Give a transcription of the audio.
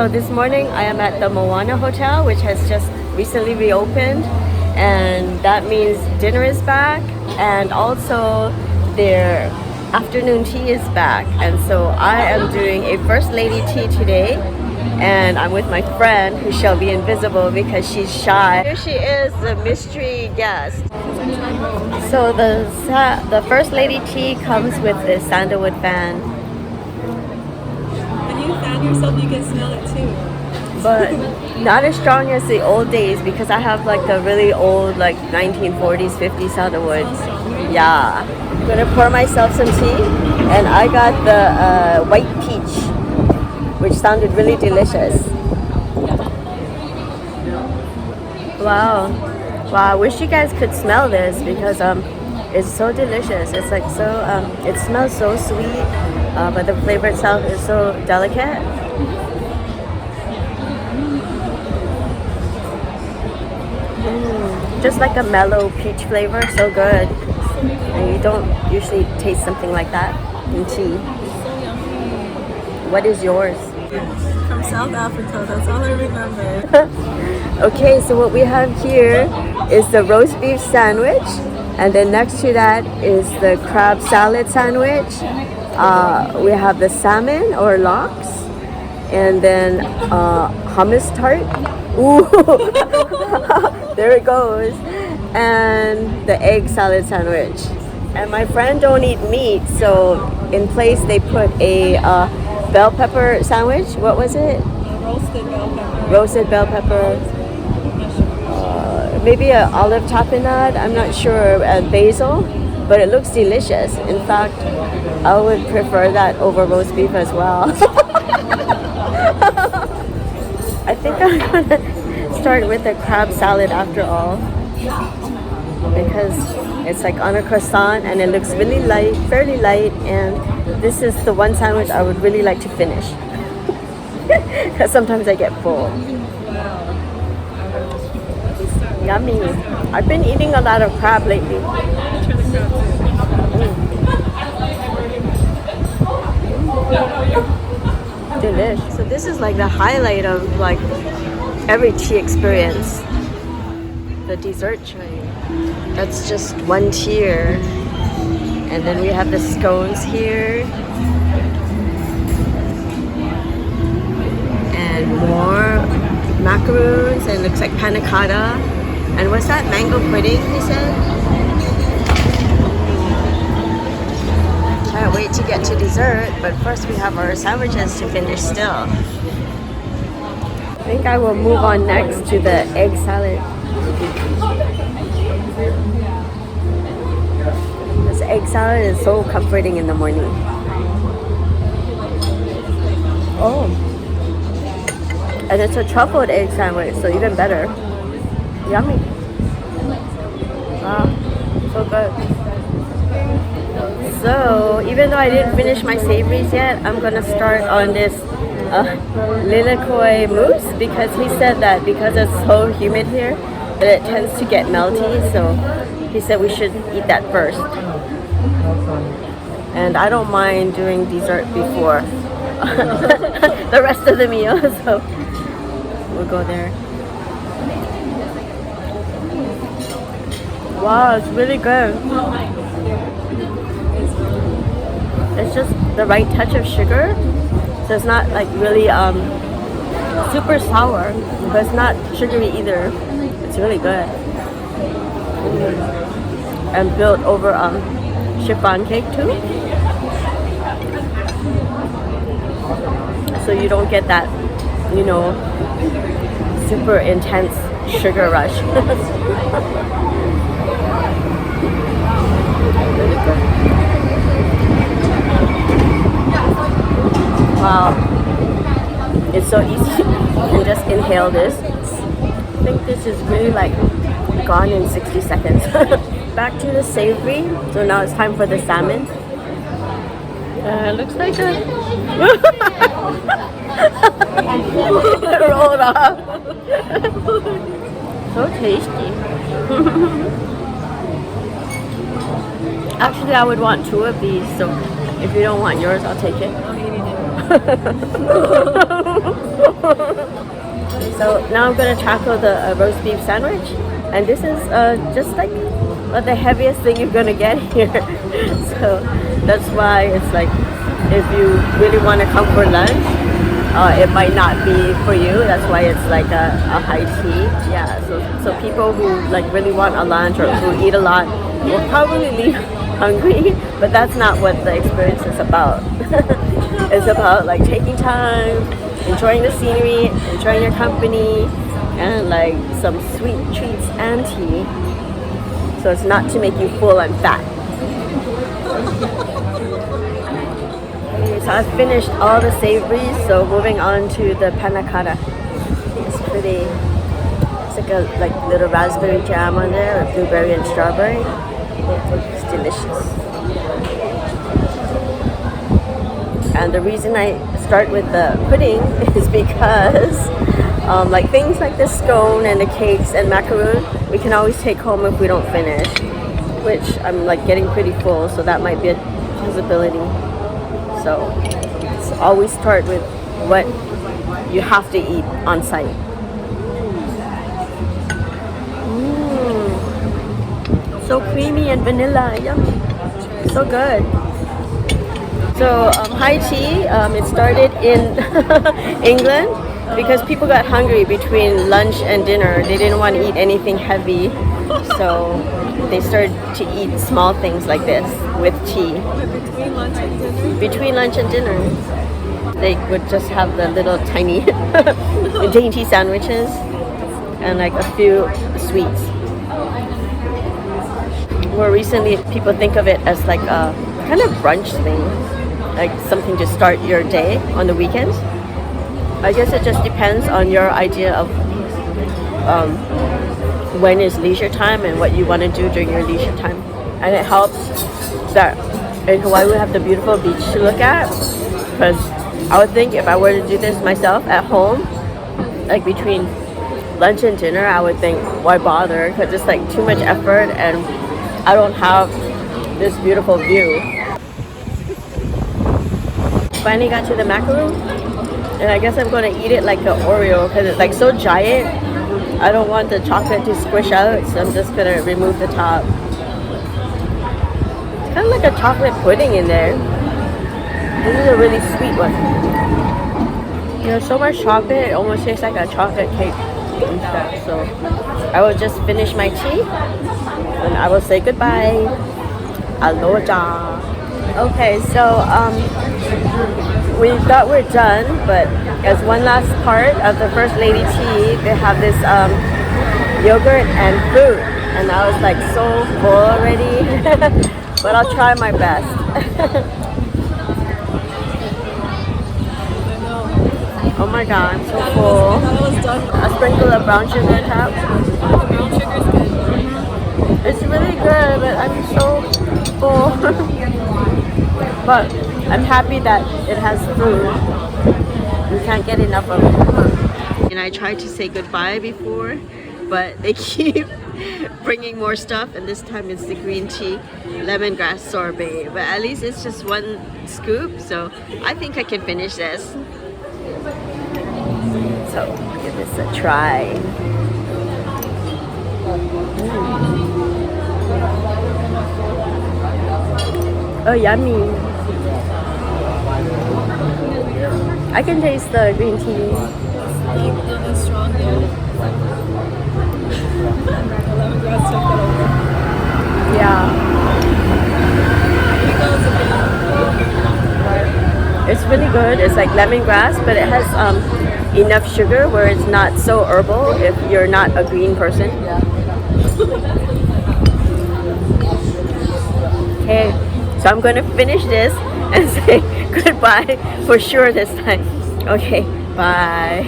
So this morning I am at the Moana Hotel, which has just recently reopened, and that means dinner is back and also their afternoon tea is back. And so I am doing a first lady tea today, and I'm with my friend who shall be invisible because she's shy. Here she is, the mystery guest. So the first lady tea comes with this sandalwood fan. When you fan yourself, you can smell it too. But not as strong as the old days because I have like the really old like 1940s, 50s sandalwood. Yeah. I'm gonna pour myself some tea, and I got the white peach, which sounded really delicious. Wow. Wow, I wish you guys could smell this because it's so delicious. It's like so, it smells so sweet, but the flavor itself is so delicate. Just like a mellow peach flavor, so good. And you don't usually taste something like that in tea. What is yours? From South Africa, that's all I remember. Okay, so what we have here is the roast beef sandwich, and then next to that is the crab salad sandwich. We have the salmon or lox, and then hummus tart. Ooh, there it goes, and the egg salad sandwich. And my friend don't eat meat, so in place they put a bell pepper sandwich. What was it? Roasted bell pepper. Roasted bell pepper. Maybe an olive tapenade. I'm not sure. Basil, but it looks delicious. In fact, I would prefer that over roast beef as well. I think I'm gonna start with the crab salad after all, because it's like on a croissant and it looks really light, fairly light, and this is the one sandwich I would really like to finish because sometimes I get full. Yummy. I've been eating a lot of crab lately. Delish. So this is like the highlight of like every tea experience. The dessert tray. That's just one tier. And then we have the scones here. And more macaroons, and it looks like panna cotta. And what's that? Mango pudding, he said? Can't wait to get to dessert, but first we have our sandwiches to finish still. I think I will move on next to the egg salad. This egg salad is so comforting in the morning. Oh. And it's a truffled egg sandwich, so even better. Yummy. Wow, so good. So, even though I didn't finish my savories yet, I'm gonna start on this Lilikoi mousse because he said that because it's so humid here that it tends to get melty, so he said we should eat that first. And I don't mind doing dessert before the rest of the meal, so we'll go there. Wow, it's really good. It's just the right touch of sugar, so it's not like really super sour, but it's not sugary either. It's really good. And built over chiffon cake too, so you don't get that, you know, super intense sugar rush. Really good. Wow, it's so easy. You can just inhale this. I think this is really like gone in 60 seconds. Back to the savory. So now it's time for the salmon. Looks like a it rolled off. So tasty. Actually, I would want two of these, so if you don't want yours, I'll take it. So now I'm gonna tackle the roast beef sandwich, and this is just like the heaviest thing you're gonna get here. So that's why it's like if you really want to come for lunch, it might not be for you. That's why it's like a high tea. Yeah. So people who like really want a lunch or who eat a lot will probably leave hungry, but that's not what the experience is about. It's about like taking time, enjoying the scenery, enjoying your company, and like some sweet treats and tea. So it's not to make you full and fat. Okay, so I've finished all the savories, so moving on to the Panna Cotta. It's pretty. It's like a little raspberry jam on there, with blueberry and strawberry. It's delicious. And the reason I start with the pudding is because like things like the scone and the cakes and macaroon, we can always take home if we don't finish, which I'm like getting pretty full, so that might be a possibility. So always start with what you have to eat on site. So creamy and vanilla, yummy, so good. So high tea, it started in England because people got hungry between lunch and dinner. They didn't want to eat anything heavy, so they started to eat small things like this with tea. Between lunch and dinner? Between lunch and dinner, they would just have the little tiny dainty sandwiches and like a few sweets. More recently, people think of it as like a kind of brunch thing, like something to start your day on the weekends. I guess it just depends on your idea of when is leisure time and what you want to do during your leisure time. And it helps that in Hawaii we have the beautiful beach to look at, because I would think if I were to do this myself at home, like between lunch and dinner, I would think why bother, because it's like too much effort and I don't have this beautiful view. Finally got to the macaroon, and I guess I'm going to eat it like an Oreo because it's like so giant. I don't want the chocolate to squish out, so I'm just going to remove the top. It's kind of like a chocolate pudding in there. This is a really sweet one. There's so much chocolate, it almost tastes like a chocolate cake and stuff. So I will just finish my tea and I will say goodbye. Aloha. Okay, so we thought we're done, but as one last part of the First Lady tea, they have this yogurt and fruit, and I was like so full already, but I'll try my best. Oh my god, I'm so full. A sprinkle of brown sugar on top. The brown sugar is good. It's really good, but I'm so full. But I'm happy that it has food. You can't get enough of it. And I tried to say goodbye before, but they keep bringing more stuff, and this time it's the green tea lemongrass sorbet. But at least it's just one scoop, so I think I can finish this. So give this a try. Oh, yummy. I can taste the green tea. Deep and strong, yeah. The lemongrass took it over. Yeah. It's really good. It's like lemongrass, but it has enough sugar where it's not so herbal if you're not a green person. Okay, so I'm going to finish this and say goodbye for sure this time. Okay, bye.